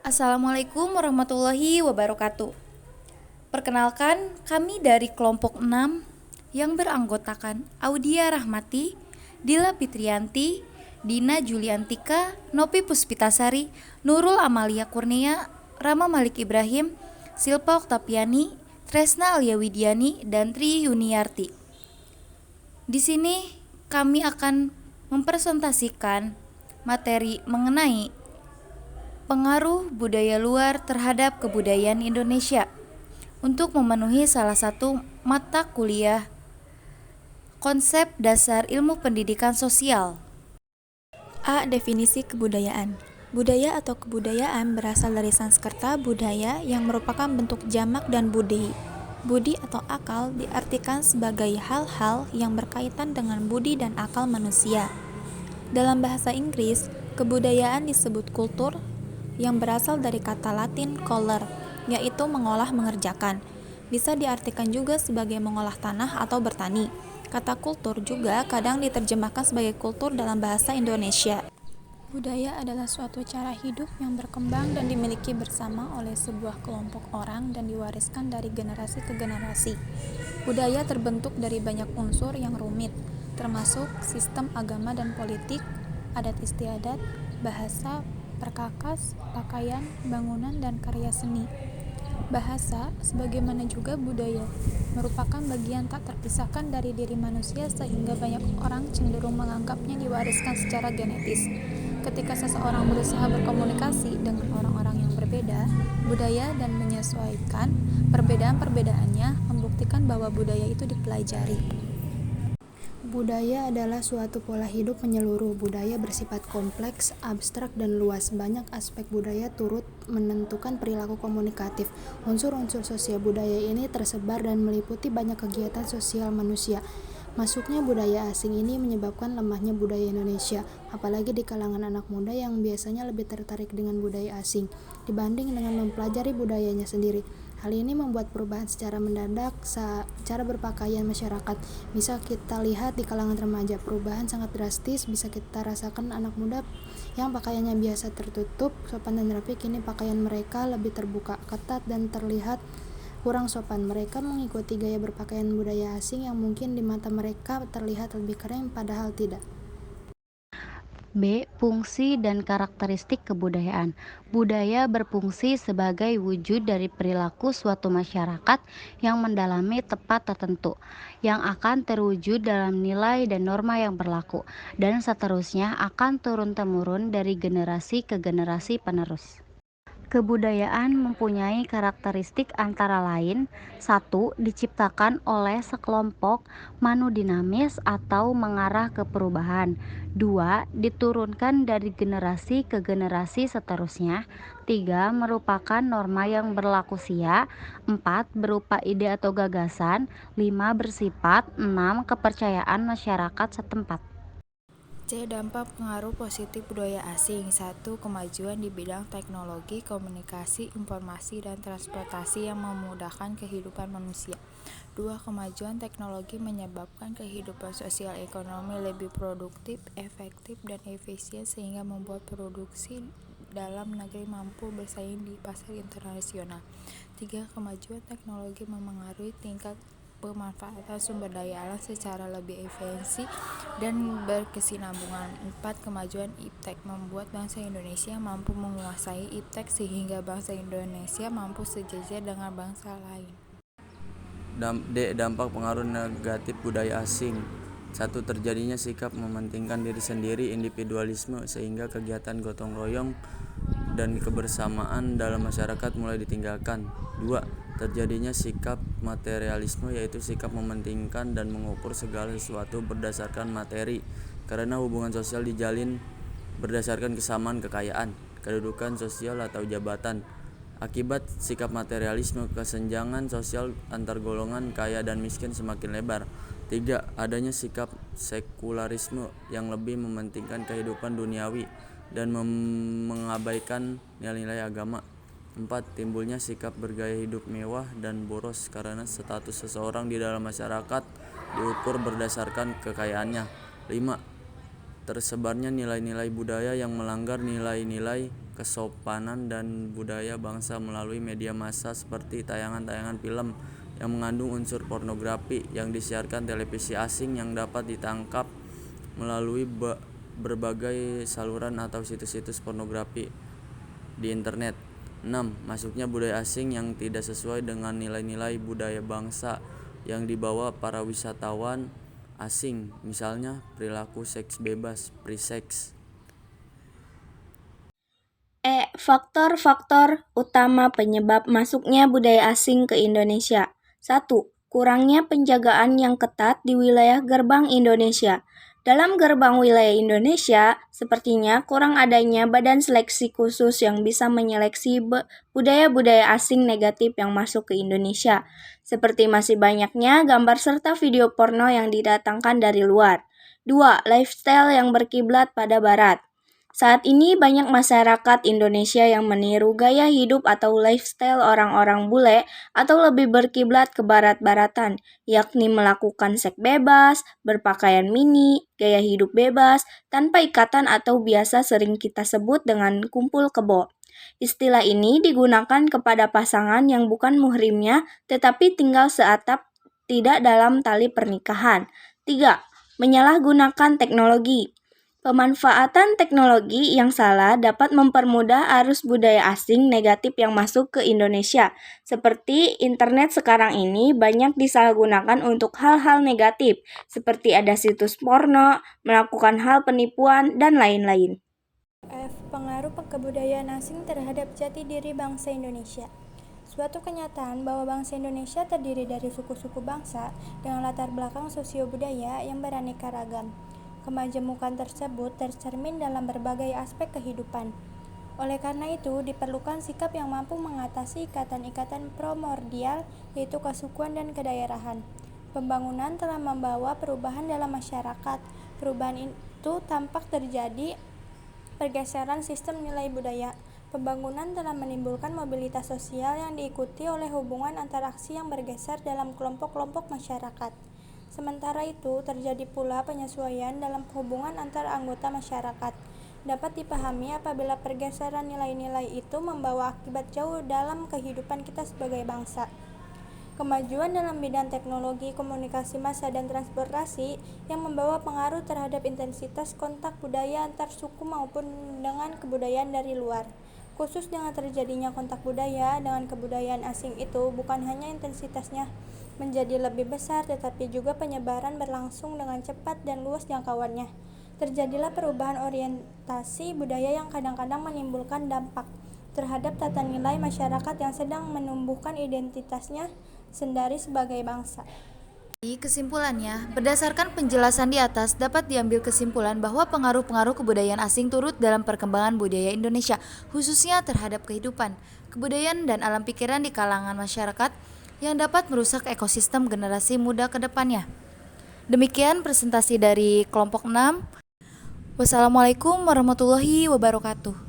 Assalamualaikum warahmatullahi wabarakatuh. Perkenalkan, kami dari kelompok 6 yang beranggotakan Audia Rahmati, Dila Fitriyanti, Dina Juliantika, Nopi Puspitasari, Nurul Amalia Kurnia, Rama Malik Ibrahim, Silpa Oktapiani, Tresna Alia Widiani, dan Tri Yuniarti. Di sini kami akan mempresentasikan materi mengenai pengaruh budaya luar terhadap kebudayaan Indonesia untuk memenuhi salah satu mata kuliah konsep dasar ilmu pendidikan sosial. A. Definisi kebudayaan. Budaya atau kebudayaan berasal dari Sanskerta budaya yang merupakan bentuk jamak dan budi. Budi atau akal diartikan sebagai hal-hal yang berkaitan dengan budi dan akal manusia. Dalam bahasa Inggris, kebudayaan disebut kultur yang berasal dari kata Latin colere, yaitu mengolah mengerjakan. Bisa diartikan juga sebagai mengolah tanah atau bertani. Kata kultur juga kadang diterjemahkan sebagai kultur dalam bahasa Indonesia. Budaya adalah suatu cara hidup yang berkembang dan dimiliki bersama oleh sebuah kelompok orang dan diwariskan dari generasi ke generasi. Budaya terbentuk dari banyak unsur yang rumit, termasuk sistem agama dan politik, adat istiadat, bahasa, perkakas, pakaian, bangunan, dan karya seni. Bahasa, sebagaimana juga budaya, merupakan bagian tak terpisahkan dari diri manusia sehingga banyak orang cenderung menganggapnya diwariskan secara genetis. Ketika seseorang berusaha berkomunikasi dengan orang-orang yang berbeda, budaya dan menyesuaikan perbedaan-perbedaannya membuktikan bahwa budaya itu dipelajari. Budaya adalah suatu pola hidup menyeluruh. Budaya bersifat kompleks, abstrak, dan luas. Banyak aspek budaya turut menentukan perilaku komunikatif. Unsur-unsur sosial budaya ini tersebar dan meliputi banyak kegiatan sosial manusia. Masuknya budaya asing ini menyebabkan lemahnya budaya Indonesia, apalagi di kalangan anak muda yang biasanya lebih tertarik dengan budaya asing dibanding dengan mempelajari budayanya sendiri. Hal ini membuat perubahan secara mendadak cara berpakaian masyarakat. Bisa kita lihat di kalangan remaja, perubahan sangat drastis bisa kita rasakan. Anak muda yang pakaiannya biasa tertutup, sopan dan rapi, kini pakaian mereka lebih terbuka, ketat, dan terlihat kurang sopan. Mereka mengikuti gaya berpakaian budaya asing yang mungkin di mata mereka terlihat lebih keren, padahal tidak. B. Fungsi dan karakteristik kebudayaan. Budaya berfungsi sebagai wujud dari perilaku suatu masyarakat yang mendalami tempat tertentu, yang akan terwujud dalam nilai dan norma yang berlaku, dan seterusnya akan turun-temurun dari generasi ke generasi penerus. Kebudayaan mempunyai karakteristik antara lain: 1. Diciptakan oleh sekelompok manu dinamis atau mengarah ke perubahan. 2. Diturunkan dari generasi ke generasi seterusnya. 3. Merupakan norma yang berlaku sia. 4. Berupa ide atau gagasan. 5. Bersifat. 6. Kepercayaan masyarakat setempat. C. Dampak pengaruh positif budaya asing. 1. Kemajuan di bidang teknologi, komunikasi, informasi, dan transportasi yang memudahkan kehidupan manusia. 2. Kemajuan teknologi menyebabkan kehidupan sosial ekonomi lebih produktif, efektif, dan efisien sehingga membuat produksi dalam negeri mampu bersaing di pasar internasional. 3. Kemajuan teknologi memengaruhi tingkat pemanfaatan sumber daya alam secara lebih efisien dan berkesinambungan. 4. Kemajuan iptek membuat bangsa Indonesia mampu menguasai iptek sehingga bangsa Indonesia mampu sejajar dengan bangsa lain. D. Dampak pengaruh negatif budaya asing. 1. Terjadinya sikap mementingkan diri sendiri, individualisme, sehingga kegiatan gotong royong dan kebersamaan dalam masyarakat mulai ditinggalkan. 2. Terjadinya sikap materialisme, yaitu sikap mementingkan dan mengukur segala sesuatu berdasarkan materi, karena hubungan sosial dijalin berdasarkan kesamaan kekayaan, kedudukan sosial atau jabatan. Akibat sikap materialisme, kesenjangan sosial antar golongan kaya dan miskin semakin lebar. 3. Adanya sikap sekularisme yang lebih mementingkan kehidupan duniawi dan mengabaikan nilai-nilai agama. 4. Timbulnya sikap bergaya hidup mewah dan boros karena status seseorang di dalam masyarakat diukur berdasarkan kekayaannya. 5. tersebarnya nilai-nilai budaya yang melanggar nilai-nilai kesopanan dan budaya bangsa melalui media massa seperti tayangan-tayangan film yang mengandung unsur pornografi yang disiarkan televisi asing yang dapat ditangkap melalui berbagai saluran atau situs-situs pornografi di internet. 6. Masuknya budaya asing yang tidak sesuai dengan nilai-nilai budaya bangsa yang dibawa para wisatawan asing, misalnya perilaku seks bebas, free sex. Faktor-faktor utama penyebab masuknya budaya asing ke Indonesia. 1. Kurangnya penjagaan yang ketat di wilayah gerbang Indonesia. Dalam gerbang wilayah Indonesia, sepertinya kurang adanya badan seleksi khusus yang bisa menyeleksi budaya-budaya asing negatif yang masuk ke Indonesia, seperti masih banyaknya gambar serta video porno yang didatangkan dari luar. 2. Lifestyle yang berkiblat pada Barat. Saat ini banyak masyarakat Indonesia yang meniru gaya hidup atau lifestyle orang-orang bule atau lebih berkiblat ke barat-baratan, yakni melakukan seks bebas, berpakaian mini, gaya hidup bebas, tanpa ikatan atau biasa sering kita sebut dengan kumpul kebo. Istilah ini digunakan kepada pasangan yang bukan muhrimnya tetapi tinggal seatap tidak dalam tali pernikahan. 3. Menyalahgunakan teknologi. Pemanfaatan teknologi yang salah dapat mempermudah arus budaya asing negatif yang masuk ke Indonesia. Seperti internet sekarang ini banyak disalahgunakan untuk hal-hal negatif, seperti ada situs porno, melakukan hal penipuan, dan lain-lain. Pengaruh kebudayaan asing terhadap jati diri bangsa Indonesia. Suatu kenyataan bahwa bangsa Indonesia terdiri dari suku-suku bangsa dengan latar belakang sosio-budaya yang beraneka ragam. Kemajemukan tersebut tercermin dalam berbagai aspek kehidupan. Oleh karena itu, diperlukan sikap yang mampu mengatasi ikatan-ikatan primordial, yaitu kesukuan dan kedaerahan. Pembangunan telah membawa perubahan dalam masyarakat. Perubahan itu tampak terjadi pergeseran sistem nilai budaya. Pembangunan telah menimbulkan mobilitas sosial yang diikuti oleh hubungan antaraksi yang bergeser dalam kelompok-kelompok masyarakat. Sementara itu, terjadi pula penyesuaian dalam hubungan antar anggota masyarakat. Dapat dipahami apabila pergeseran nilai-nilai itu membawa akibat jauh dalam kehidupan kita sebagai bangsa. Kemajuan dalam bidang teknologi, komunikasi massa, dan transportasi yang membawa pengaruh terhadap intensitas kontak budaya antar suku maupun dengan kebudayaan dari luar. Khusus dengan terjadinya kontak budaya dengan kebudayaan asing itu, bukan hanya intensitasnya menjadi lebih besar, tetapi juga penyebaran berlangsung dengan cepat dan luas jangkauannya. Terjadilah perubahan orientasi budaya yang kadang-kadang menimbulkan dampak terhadap tata nilai masyarakat yang sedang menumbuhkan identitasnya sendiri sebagai bangsa. Kesimpulannya, berdasarkan penjelasan di atas dapat diambil kesimpulan bahwa pengaruh-pengaruh kebudayaan asing turut dalam perkembangan budaya Indonesia, khususnya terhadap kehidupan, kebudayaan dan alam pikiran di kalangan masyarakat yang dapat merusak ekosistem generasi muda ke depannya. Demikian presentasi dari kelompok 6. Wassalamualaikum warahmatullahi wabarakatuh.